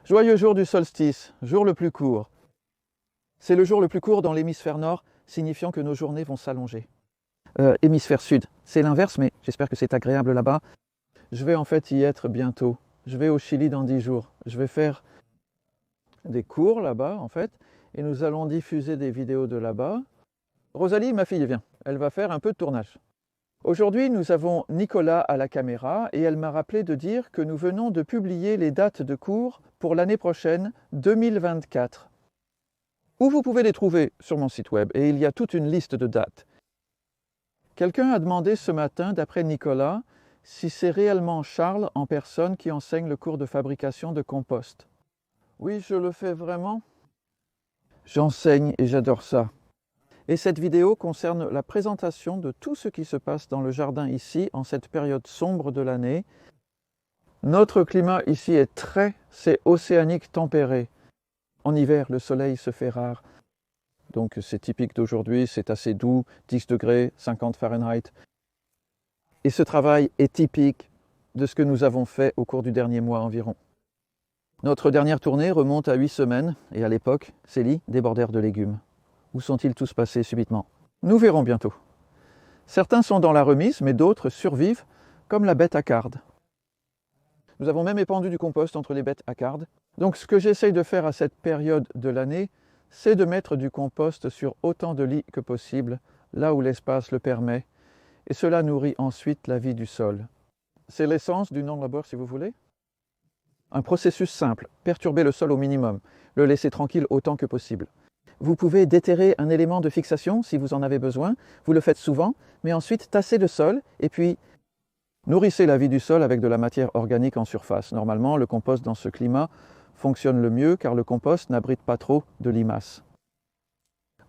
Joyeux jour du solstice, jour le plus court. C'est le jour le plus court dans l'hémisphère nord, signifiant que nos journées vont s'allonger. Hémisphère sud, c'est l'inverse, mais j'espère que c'est agréable là-bas. Je vais en fait y être bientôt. Je vais au Chili dans 10 jours. Je vais faire des cours là-bas, en fait, et nous allons diffuser des vidéos de là-bas. Rosalie, ma fille, vient. Elle va faire un peu de tournage. Aujourd'hui, nous avons Nicolas à la caméra et elle m'a rappelé de dire que nous venons de publier les dates de cours pour l'année prochaine, 2024. Où vous pouvez les trouver sur mon site web et il y a toute une liste de dates. Quelqu'un a demandé ce matin, d'après Nicolas, si c'est réellement Charles en personne qui enseigne le cours de fabrication de compost. Oui, je le fais vraiment. J'enseigne et j'adore ça. Et cette vidéo concerne la présentation de tout ce qui se passe dans le jardin ici, en cette période sombre de l'année. Notre climat ici c'est océanique tempéré. En hiver, le soleil se fait rare. Donc c'est typique d'aujourd'hui, c'est assez doux, 10 degrés, 50 Fahrenheit. Et ce travail est typique de ce que nous avons fait au cours du dernier mois environ. Notre dernière tournée remonte à 8 semaines, et à l'époque, ces lits débordèrent de légumes. Où sont-ils tous passés subitement? Nous verrons bientôt. Certains sont dans la remise, mais d'autres survivent, comme la bête accarde. Nous avons même épandu du compost entre les bêtes accardes. Donc ce que j'essaye de faire à cette période de l'année, c'est de mettre du compost sur autant de lits que possible, là où l'espace le permet, et cela nourrit ensuite la vie du sol. C'est l'essence du non-labeur, si vous voulez. Un processus simple, perturber le sol au minimum, le laisser tranquille autant que possible. Vous pouvez déterrer un élément de fixation si vous en avez besoin, vous le faites souvent, mais ensuite tassez le sol et puis nourrissez la vie du sol avec de la matière organique en surface. Normalement, le compost dans ce climat fonctionne le mieux car le compost n'abrite pas trop de limaces.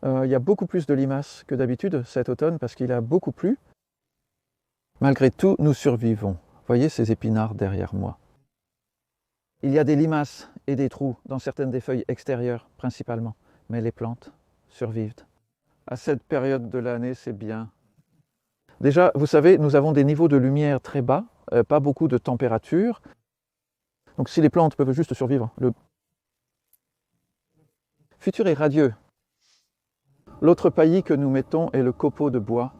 Il y a beaucoup plus de limaces que d'habitude cet automne parce qu'il a beaucoup plu. Malgré tout, nous survivons. Voyez ces épinards derrière moi. Il y a des limaces et des trous dans certaines des feuilles extérieures principalement. Mais les plantes survivent. À cette période de l'année, c'est bien. Déjà, vous savez, nous avons des niveaux de lumière très bas, pas beaucoup de température. Donc si les plantes peuvent juste survivre, le futur est radieux. L'autre paillis que nous mettons est le copeau de bois.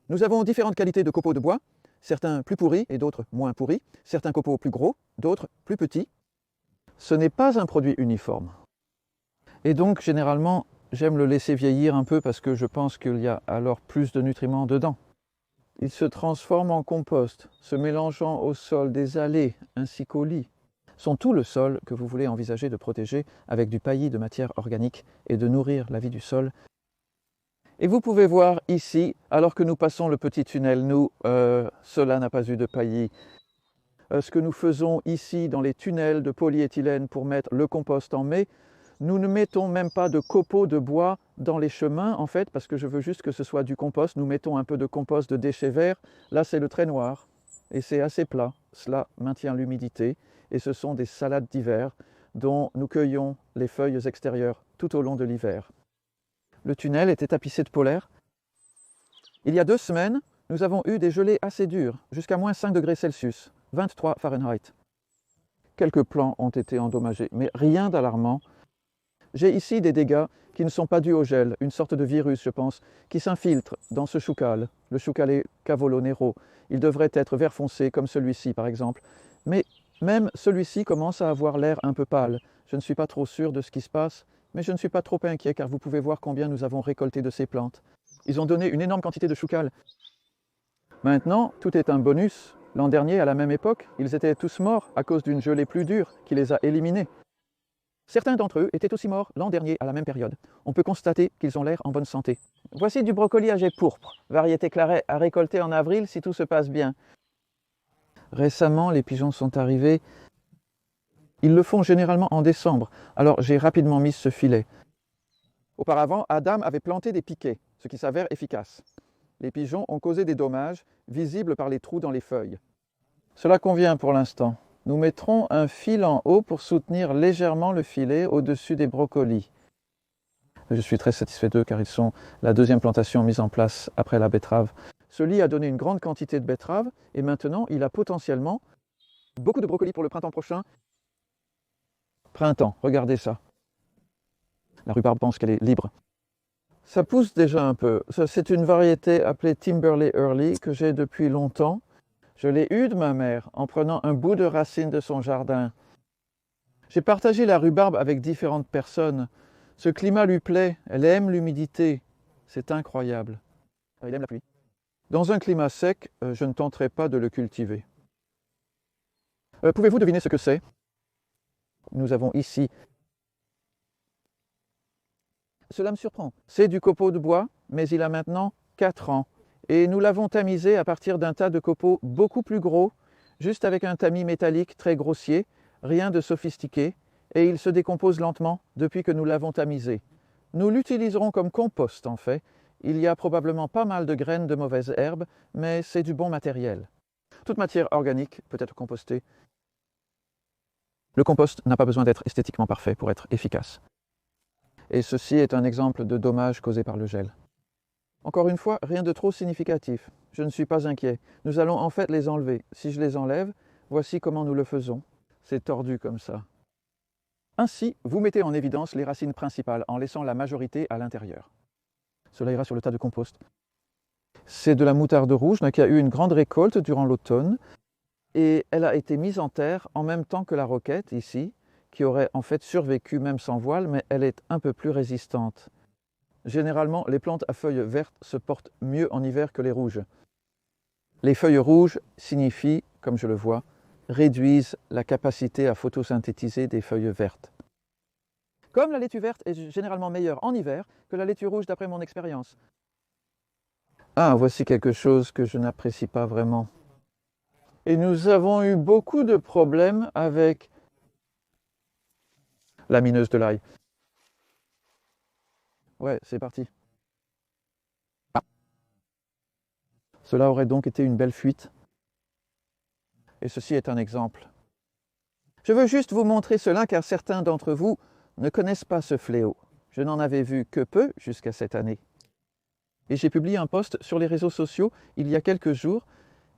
Nous avons différentes qualités de copeaux de bois, certains plus pourris et d'autres moins pourris, certains copeaux plus gros, d'autres plus petits. Ce n'est pas un produit uniforme. Et donc, généralement, j'aime le laisser vieillir un peu parce que je pense qu'il y a alors plus de nutriments dedans. Il se transforme en compost, se mélangeant au sol des allées ainsi qu'au lit. Sont tout le sol que vous voulez envisager de protéger avec du paillis de matière organique et de nourrir la vie du sol. Et vous pouvez voir ici, alors que nous passons le petit tunnel, cela n'a pas eu de paillis. Ce que nous faisons ici dans les tunnels de polyéthylène pour mettre le compost en mai, nous ne mettons même pas de copeaux de bois dans les chemins, en fait, parce que je veux juste que ce soit du compost. Nous mettons un peu de compost de déchets verts. Là, c'est le trait noir et c'est assez plat. Cela maintient l'humidité et ce sont des salades d'hiver dont nous cueillons les feuilles extérieures tout au long de l'hiver. Le tunnel était tapissé de polaire. Il y a 2 semaines, nous avons eu des gelées assez dures, jusqu'à moins 5 degrés Celsius, 23 Fahrenheit. Quelques plants ont été endommagés, mais rien d'alarmant. J'ai ici des dégâts qui ne sont pas dus au gel, une sorte de virus, je pense, qui s'infiltre dans ce choucal, le choucalé Cavolo Nero. Il devrait être vert foncé, comme celui-ci par exemple. Mais même celui-ci commence à avoir l'air un peu pâle. Je ne suis pas trop sûr de ce qui se passe, mais je ne suis pas trop inquiet car vous pouvez voir combien nous avons récolté de ces plantes. Ils ont donné une énorme quantité de choucal. Maintenant, tout est un bonus. L'an dernier, à la même époque, ils étaient tous morts à cause d'une gelée plus dure qui les a éliminés. Certains d'entre eux étaient aussi morts l'an dernier à la même période. On peut constater qu'ils ont l'air en bonne santé. Voici du brocoli âgé pourpre, variété claret à récolter en avril si tout se passe bien. Récemment, les pigeons sont arrivés. Ils le font généralement en décembre, alors j'ai rapidement mis ce filet. Auparavant, Adam avait planté des piquets, ce qui s'avère efficace. Les pigeons ont causé des dommages, visibles par les trous dans les feuilles. Cela convient pour l'instant. Nous mettrons un fil en haut pour soutenir légèrement le filet au-dessus des brocolis. Je suis très satisfait d'eux car ils sont la 2e plantation mise en place après la betterave. Ce lit a donné une grande quantité de betteraves et maintenant il a potentiellement beaucoup de brocolis pour le printemps prochain. Printemps, regardez ça. La rhubarbe pense qu'elle est libre. Ça pousse déjà un peu. C'est une variété appelée Timberley Early que j'ai depuis longtemps. Je l'ai eue de ma mère en prenant un bout de racine de son jardin. J'ai partagé la rhubarbe avec différentes personnes. Ce climat lui plaît, elle aime l'humidité. C'est incroyable. Elle aime la pluie. Dans un climat sec, je ne tenterai pas de le cultiver. Pouvez-vous deviner ce que c'est? Nous avons ici... Cela me surprend. C'est du copeau de bois, mais il a maintenant 4 ans. Et nous l'avons tamisé à partir d'un tas de copeaux beaucoup plus gros, juste avec un tamis métallique très grossier, rien de sophistiqué, et il se décompose lentement depuis que nous l'avons tamisé. Nous l'utiliserons comme compost en fait. Il y a probablement pas mal de graines de mauvaises herbes, mais c'est du bon matériel. Toute matière organique peut être compostée. Le compost n'a pas besoin d'être esthétiquement parfait pour être efficace. Et ceci est un exemple de dommage causé par le gel. Encore une fois, rien de trop significatif. Je ne suis pas inquiet. Nous allons en fait les enlever. Si je les enlève, voici comment nous le faisons. C'est tordu comme ça. Ainsi, vous mettez en évidence les racines principales en laissant la majorité à l'intérieur. Cela ira sur le tas de compost. C'est de la moutarde rouge qui a eu une grande récolte durant l'automne et elle a été mise en terre en même temps que la roquette ici, qui aurait en fait survécu même sans voile, mais elle est un peu plus résistante. Généralement, les plantes à feuilles vertes se portent mieux en hiver que les rouges. Les feuilles rouges signifient, comme je le vois, réduisent la capacité à photosynthétiser des feuilles vertes. Comme la laitue verte est généralement meilleure en hiver que la laitue rouge d'après mon expérience. Ah, voici quelque chose que je n'apprécie pas vraiment. Et nous avons eu beaucoup de problèmes avec la mineuse de l'ail. Ouais, c'est parti. Ah. Cela aurait donc été une belle fuite. Et ceci est un exemple. Je veux juste vous montrer cela car certains d'entre vous ne connaissent pas ce fléau. Je n'en avais vu que peu jusqu'à cette année. Et j'ai publié un post sur les réseaux sociaux il y a quelques jours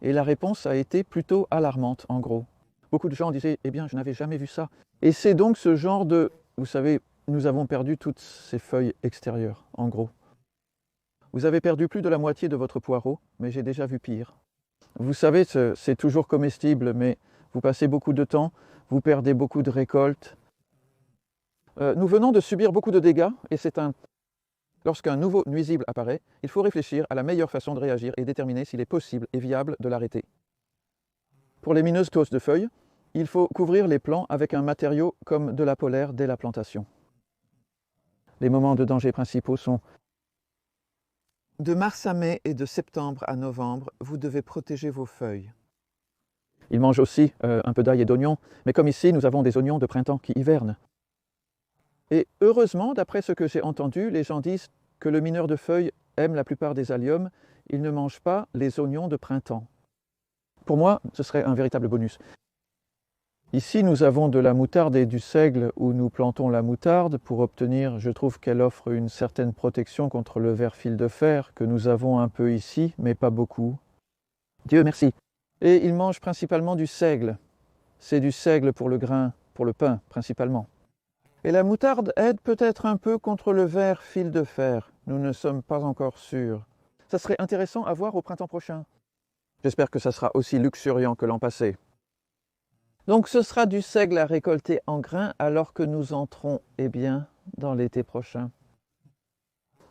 et la réponse a été plutôt alarmante en gros. Beaucoup de gens disaient « Eh bien, je n'avais jamais vu ça ». Et c'est donc ce genre de... Vous savez, nous avons perdu toutes ces feuilles extérieures, en gros. Vous avez perdu plus de la moitié de votre poireau, mais j'ai déjà vu pire. Vous savez, c'est toujours comestible, mais vous passez beaucoup de temps, vous perdez beaucoup de récoltes. Nous venons de subir beaucoup de dégâts, et lorsqu'un nouveau nuisible apparaît, il faut réfléchir à la meilleure façon de réagir et déterminer s'il est possible et viable de l'arrêter. Pour les mineuses causes de feuilles, il faut couvrir les plants avec un matériau comme de la polaire dès la plantation. Les moments de danger principaux sont de mars à mai et de septembre à novembre, vous devez protéger vos feuilles. Ils mangent aussi un peu d'ail et d'oignon, mais comme ici, nous avons des oignons de printemps qui hivernent. Et heureusement, d'après ce que j'ai entendu, les gens disent que le mineur de feuilles aime la plupart des alliums, il ne mange pas les oignons de printemps. Pour moi, ce serait un véritable bonus. Ici, nous avons de la moutarde et du seigle où nous plantons la moutarde pour obtenir, je trouve qu'elle offre une certaine protection contre le ver fil de fer que nous avons un peu ici, mais pas beaucoup. Dieu merci. Et ils mangent principalement du seigle. C'est du seigle pour le grain, pour le pain principalement. Et la moutarde aide peut-être un peu contre le ver fil de fer. Nous ne sommes pas encore sûrs. Ça serait intéressant à voir au printemps prochain. J'espère que ça sera aussi luxuriant que l'an passé. Donc ce sera du seigle à récolter en grains alors que nous entrons, dans l'été prochain.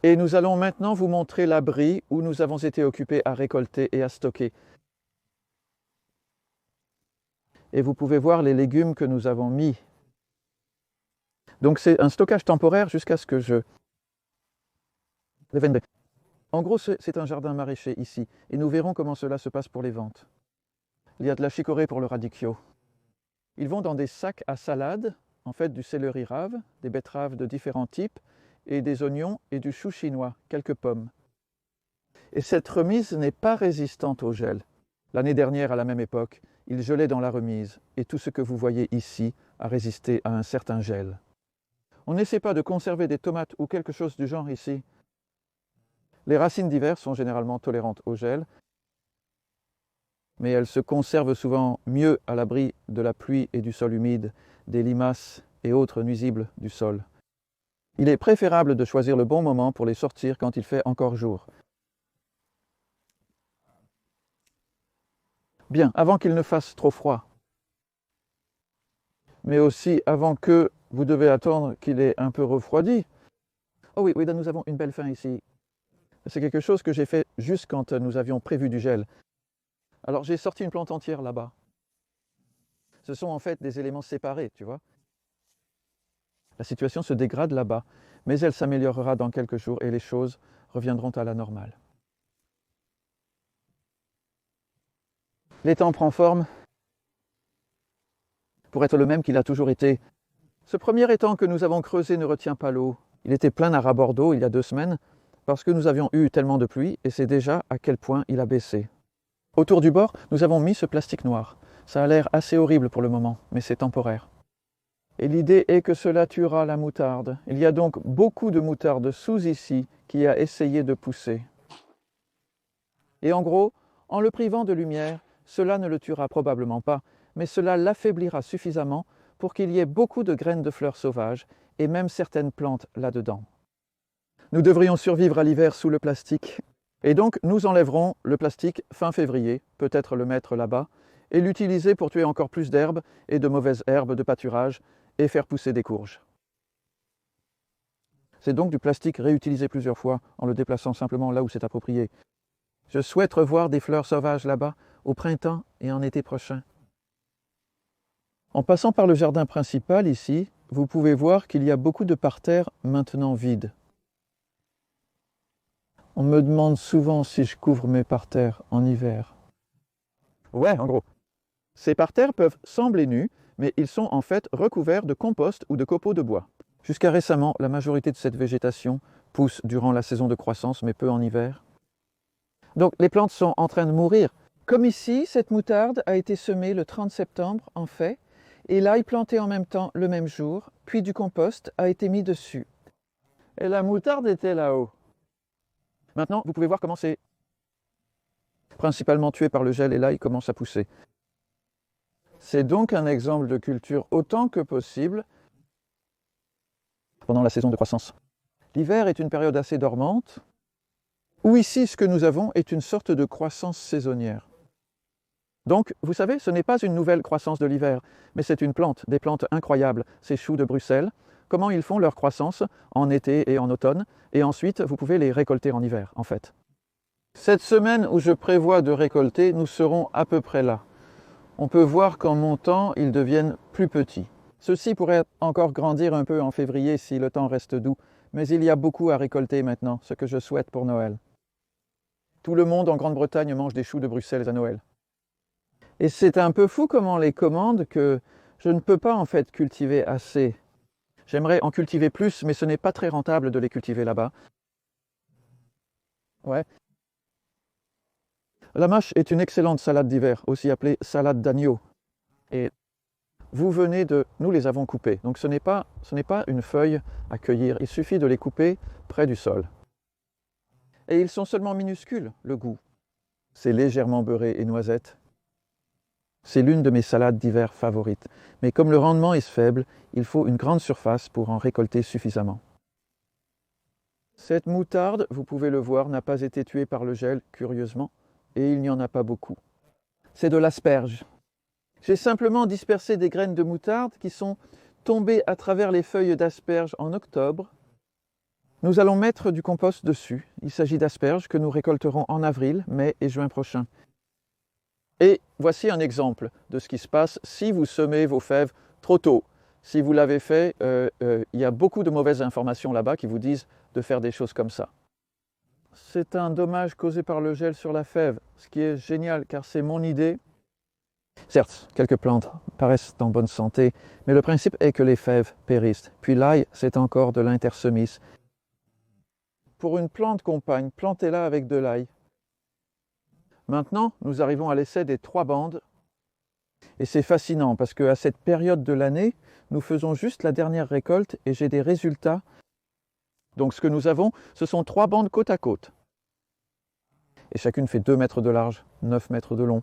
Et nous allons maintenant vous montrer l'abri où nous avons été occupés à récolter et à stocker. Et vous pouvez voir les légumes que nous avons mis. Donc c'est un stockage temporaire jusqu'à ce que je... En gros, c'est un jardin maraîcher ici. Et nous verrons comment cela se passe pour les ventes. Il y a de la chicorée pour le radicchio. Ils vont dans des sacs à salade, en fait du céleri rave, des betteraves de différents types, et des oignons et du chou chinois, quelques pommes. Et cette remise n'est pas résistante au gel. L'année dernière, à la même époque, il gelait dans la remise, et tout ce que vous voyez ici a résisté à un certain gel. On n'essaie pas de conserver des tomates ou quelque chose du genre ici. Les racines d'hiver sont généralement tolérantes au gel, mais elles se conservent souvent mieux à l'abri de la pluie et du sol humide, des limaces et autres nuisibles du sol. Il est préférable de choisir le bon moment pour les sortir quand il fait encore jour. Bien, avant qu'il ne fasse trop froid, mais aussi avant que vous devez attendre qu'il ait un peu refroidi. Oh oui, oui, là, nous avons une belle fin ici. C'est quelque chose que j'ai fait juste quand nous avions prévu du gel. Alors j'ai sorti une plante entière là-bas. Ce sont en fait des éléments séparés, tu vois. La situation se dégrade là-bas, mais elle s'améliorera dans quelques jours et les choses reviendront à la normale. L'étang prend forme pour être le même qu'il a toujours été. Ce premier étang que nous avons creusé ne retient pas l'eau. Il était plein à ras bordeaux il y a 2 semaines parce que nous avions eu tellement de pluie et c'est déjà à quel point il a baissé. Autour du bord, nous avons mis ce plastique noir. Ça a l'air assez horrible pour le moment, mais c'est temporaire. Et l'idée est que cela tuera la moutarde. Il y a donc beaucoup de moutarde sous ici qui a essayé de pousser. Et en gros, en le privant de lumière, cela ne le tuera probablement pas, mais cela l'affaiblira suffisamment pour qu'il y ait beaucoup de graines de fleurs sauvages et même certaines plantes là-dedans. Nous devrions survivre à l'hiver sous le plastique. Et donc nous enlèverons le plastique fin février, peut-être le mettre là-bas, et l'utiliser pour tuer encore plus d'herbes et de mauvaises herbes de pâturage et faire pousser des courges. C'est donc du plastique réutilisé plusieurs fois en le déplaçant simplement là où c'est approprié. Je souhaite revoir des fleurs sauvages là-bas au printemps et en été prochain. En passant par le jardin principal ici, vous pouvez voir qu'il y a beaucoup de parterres maintenant vides. On me demande souvent si je couvre mes parterres en hiver. Ouais, en gros. Ces parterres peuvent sembler nus, mais ils sont en fait recouverts de compost ou de copeaux de bois. Jusqu'à récemment, la majorité de cette végétation pousse durant la saison de croissance, mais peu en hiver. Donc les plantes sont en train de mourir. Comme ici, cette moutarde a été semée le 30 septembre en fait, et l'ail planté en même temps le même jour, puis du compost a été mis dessus. Et la moutarde était là-haut. Maintenant, vous pouvez voir comment c'est principalement tué par le gel et l'ail commence à pousser. C'est donc un exemple de culture autant que possible pendant la saison de croissance. L'hiver est une période assez dormante, où ici ce que nous avons est une sorte de croissance saisonnière. Donc, vous savez, ce n'est pas une nouvelle croissance de l'hiver, mais c'est une plante, des plantes incroyables, ces choux de Bruxelles. Comment ils font leur croissance en été et en automne, et ensuite vous pouvez les récolter en hiver, en fait. Cette semaine où je prévois de récolter, nous serons à peu près là. On peut voir qu'en montant, ils deviennent plus petits. Ceux-ci pourraient encore grandir un peu en février si le temps reste doux, mais il y a beaucoup à récolter maintenant, ce que je souhaite pour Noël. Tout le monde en Grande-Bretagne mange des choux de Bruxelles à Noël. Et c'est un peu fou comment on les commande que je ne peux pas en fait cultiver assez. J'aimerais en cultiver plus, mais ce n'est pas très rentable de les cultiver là-bas. Ouais. La mâche est une excellente salade d'hiver, aussi appelée salade d'agneau. Et vous venez de... Nous les avons coupées, donc ce n'est pas une feuille à cueillir, il suffit de les couper près du sol. Et ils sont seulement minuscules, le goût. C'est légèrement beurré et noisette. C'est l'une de mes salades d'hiver favorites, mais comme le rendement est faible, il faut une grande surface pour en récolter suffisamment. Cette moutarde, vous pouvez le voir, n'a pas été tuée par le gel, curieusement, et il n'y en a pas beaucoup. C'est de l'asperge. J'ai simplement dispersé des graines de moutarde qui sont tombées à travers les feuilles d'asperge en octobre. Nous allons mettre du compost dessus. Il s'agit d'asperges que nous récolterons en avril, mai et juin prochain. Et voici un exemple de ce qui se passe si vous semez vos fèves trop tôt. Si vous l'avez fait, il y a beaucoup de mauvaises informations là-bas qui vous disent de faire des choses comme ça. C'est un dommage causé par le gel sur la fève, ce qui est génial car c'est mon idée. Certes, quelques plantes paraissent en bonne santé, mais le principe est que les fèves périssent. Puis l'ail, c'est encore de l'intersemis. Pour une plante compagne, plantez-la avec de l'ail. Maintenant, nous arrivons à l'essai des 3 bandes. Et c'est fascinant parce qu'à cette période de l'année, nous faisons juste la dernière récolte et j'ai des résultats. Donc ce que nous avons, ce sont 3 bandes côte à côte. Et chacune fait 2 mètres de large, 9 mètres de long.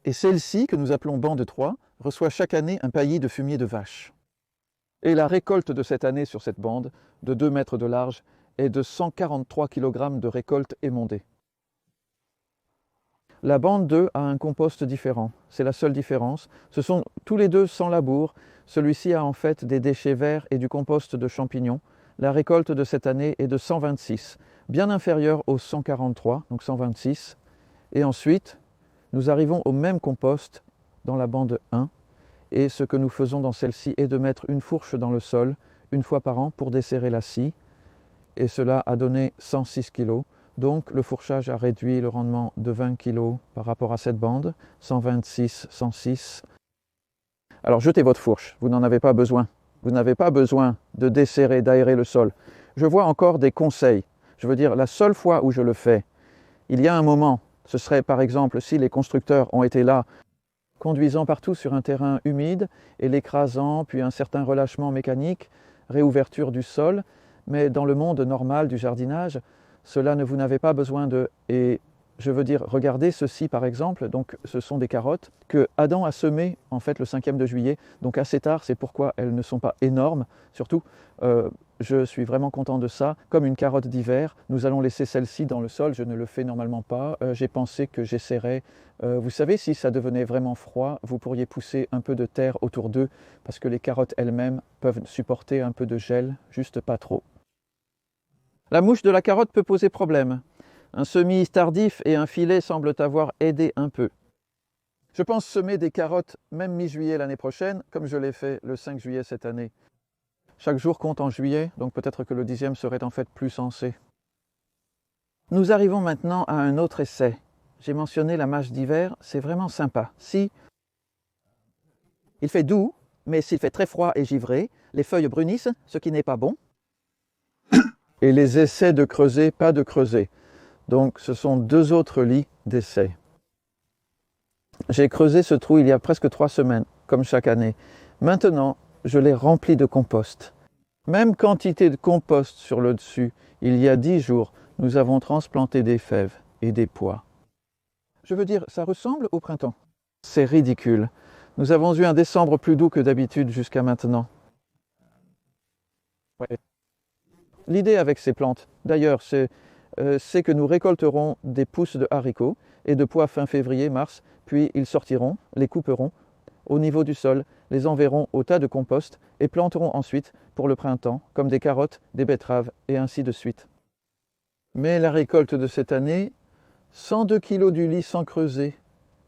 Et celle-ci, que nous appelons bande 3, reçoit chaque année un paillis de fumier de vache. Et la récolte de cette année sur cette bande, de 2 mètres de large, est de 143 kg de récolte émondée. La bande 2 a un compost différent, c'est la seule différence. Ce sont tous les deux sans labour. Celui-ci a en fait des déchets verts et du compost de champignons. La récolte de cette année est de 126, bien inférieure aux 143, donc 126. Et ensuite, nous arrivons au même compost dans la bande 1. Et ce que nous faisons dans celle-ci est de mettre une fourche dans le sol une fois par an pour desserrer la scie. Et cela a donné 106 kg. Donc le fourchage a réduit le rendement de 20 kg par rapport à cette bande, 126, 106. Alors jetez votre fourche, vous n'en avez pas besoin. Vous n'avez pas besoin de desserrer, d'aérer le sol. Je vois encore des conseils. Je veux dire, la seule fois où je le fais, il y a un moment, ce serait par exemple si les constructeurs ont été là, conduisant partout sur un terrain humide et l'écrasant, puis un certain relâchement mécanique, réouverture du sol, mais dans le monde normal du jardinage, cela ne vous n'avez pas besoin de. Et je veux dire, regardez ceci par exemple, donc ce sont des carottes que Adam a semées en fait le 5e de juillet, donc assez tard, c'est pourquoi elles ne sont pas énormes. Surtout, je suis vraiment content de ça. Comme une carotte d'hiver, nous allons laisser celle-ci dans le sol, je ne le fais normalement pas. J'ai pensé que j'essaierais, vous savez, si ça devenait vraiment froid, vous pourriez pousser un peu de terre autour d'eux, parce que les carottes elles-mêmes peuvent supporter un peu de gel, juste pas trop. La mouche de la carotte peut poser problème. Un semis tardif et un filet semblent avoir aidé un peu. Je pense semer des carottes même mi-juillet l'année prochaine, comme je l'ai fait le 5 juillet cette année. Chaque jour compte en juillet, donc peut-être que le 10e serait en fait plus sensé. Nous arrivons maintenant à un autre essai. J'ai mentionné la mâche d'hiver, c'est vraiment sympa. Si il fait doux, mais s'il fait très froid et givré, les feuilles brunissent, ce qui n'est pas bon. Et les essais de creuser, pas de creuser. Donc ce sont 2 autres lits d'essais. J'ai creusé ce trou il y a presque 3 semaines, comme chaque année. Maintenant, je l'ai rempli de compost. Même quantité de compost sur le dessus. Il y a 10 jours, nous avons transplanté des fèves et des pois. Je veux dire, ça ressemble au printemps. C'est ridicule. Nous avons eu un décembre plus doux que d'habitude jusqu'à maintenant. Ouais. L'idée avec ces plantes, d'ailleurs, c'est que nous récolterons des pousses de haricots et de pois fin février-mars, puis ils sortiront, les couperont au niveau du sol, les enverront au tas de compost et planteront ensuite pour le printemps, comme des carottes, des betteraves et ainsi de suite. Mais la récolte de cette année, 102 kg du lit sans creuser,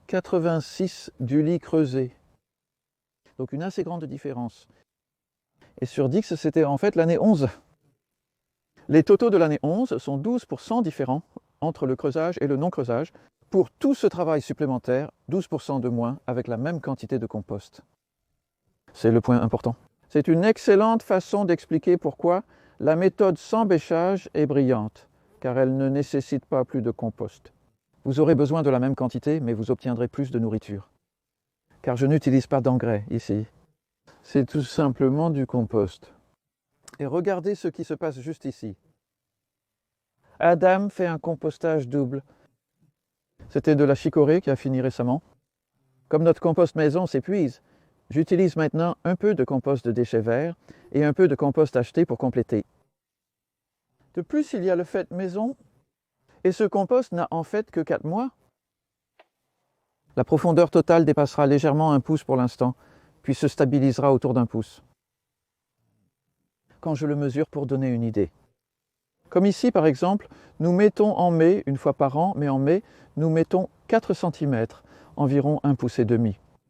86 du lit creusé. Donc une assez grande différence. Et sur Dix, c'était en fait l'année 11. Les totaux de l'année 11 sont 12% différents entre le creusage et le non-creusage. Pour tout ce travail supplémentaire, 12% de moins avec la même quantité de compost. C'est le point important. C'est une excellente façon d'expliquer pourquoi la méthode sans bêchage est brillante, car elle ne nécessite pas plus de compost. Vous aurez besoin de la même quantité, mais vous obtiendrez plus de nourriture. Car je n'utilise pas d'engrais ici. C'est tout simplement du compost. Et regardez ce qui se passe juste ici. Adam fait un compostage double. C'était de la chicorée qui a fini récemment. Comme notre compost maison s'épuise, j'utilise maintenant un peu de compost de déchets verts et un peu de compost acheté pour compléter. De plus, il y a le fait maison, et ce compost n'a en fait que 4 mois. La profondeur totale dépassera légèrement 1 pouce pour l'instant, puis se stabilisera autour d'1 pouce. Quand je le mesure pour donner une idée. Comme ici par exemple, nous mettons en mai, une fois par an, mais en mai, nous mettons 4 cm, environ 1,5 pouce.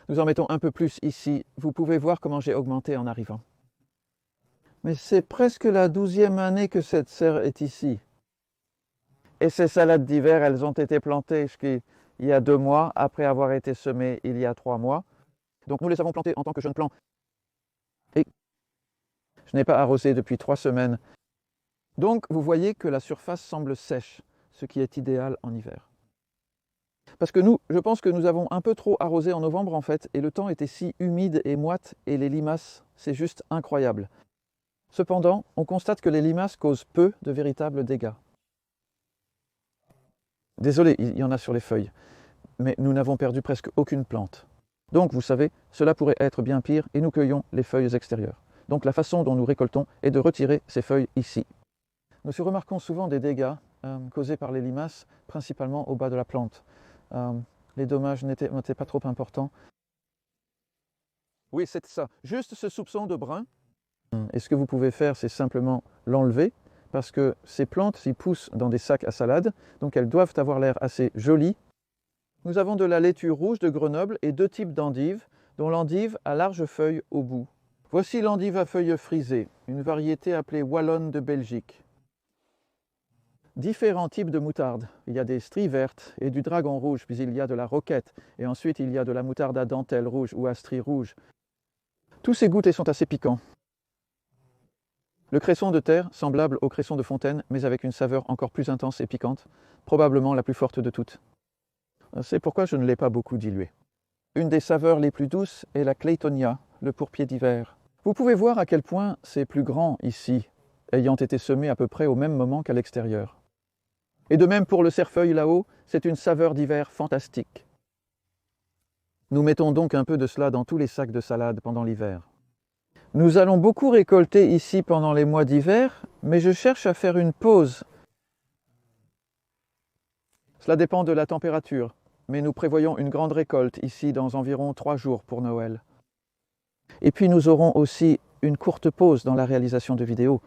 Nous en mettons un peu plus ici, vous pouvez voir comment j'ai augmenté en arrivant. Mais c'est presque la 12e année que cette serre est ici. Et ces salades d'hiver, elles ont été plantées il y a 2 mois, après avoir été semées il y a 3 mois. Donc nous les avons plantées en tant que jeunes plants. Et je n'ai pas arrosé depuis 3 semaines. Donc vous voyez que la surface semble sèche, ce qui est idéal en hiver. Parce que je pense que nous avons un peu trop arrosé en novembre en fait, et le temps était si humide et moite, et les limaces, c'est juste incroyable. Cependant, on constate que les limaces causent peu de véritables dégâts. Désolé, il y en a sur les feuilles, mais nous n'avons perdu presque aucune plante. Donc, vous savez, cela pourrait être bien pire et nous cueillons les feuilles extérieures. Donc la façon dont nous récoltons est de retirer ces feuilles ici. Nous remarquons souvent des dégâts causés par les limaces, principalement au bas de la plante. Les dommages n'étaient pas trop importants. Oui, c'est ça. Juste ce soupçon de brun. Et ce que vous pouvez faire, c'est simplement l'enlever, parce que ces plantes y poussent dans des sacs à salade, donc elles doivent avoir l'air assez jolies. Nous avons de la laitue rouge de Grenoble et 2 types d'endives, dont l'endive à larges feuilles au bout. Voici l'endive à feuilles frisées, une variété appelée wallonne de Belgique. Différents types de moutarde. Il y a des stries vertes et du dragon rouge, puis il y a de la roquette, et ensuite il y a de la moutarde à dentelle rouge ou à stries rouges. Tous ces goûters sont assez piquants. Le cresson de terre, semblable au cresson de fontaine, mais avec une saveur encore plus intense et piquante, probablement la plus forte de toutes. C'est pourquoi je ne l'ai pas beaucoup dilué. Une des saveurs les plus douces est la Claytonia, le pourpier d'hiver. Vous pouvez voir à quel point c'est plus grand ici, ayant été semé à peu près au même moment qu'à l'extérieur. Et de même pour le cerfeuil là-haut, c'est une saveur d'hiver fantastique. Nous mettons donc un peu de cela dans tous les sacs de salade pendant l'hiver. Nous allons beaucoup récolter ici pendant les mois d'hiver, mais je cherche à faire une pause. Cela dépend de la température, mais nous prévoyons une grande récolte ici dans environ 3 jours pour Noël. Et puis nous aurons aussi une courte pause dans la réalisation de vidéos.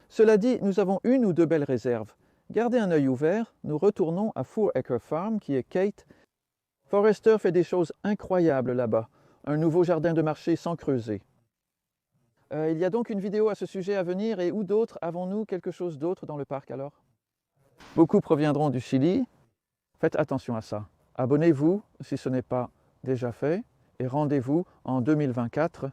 Cela dit, nous avons 1 ou 2 belles réserves. Gardez un œil ouvert, nous retournons à Four Acre Farm qui est Kate. Forrester fait des choses incroyables là-bas, un nouveau jardin de marché sans creuser. Il y a donc une vidéo à ce sujet à venir, et où d'autres avons-nous quelque chose d'autre dans le parc alors? Beaucoup proviendront du Chili. Faites attention à ça. Abonnez-vous si ce n'est pas déjà fait, et rendez-vous en 2024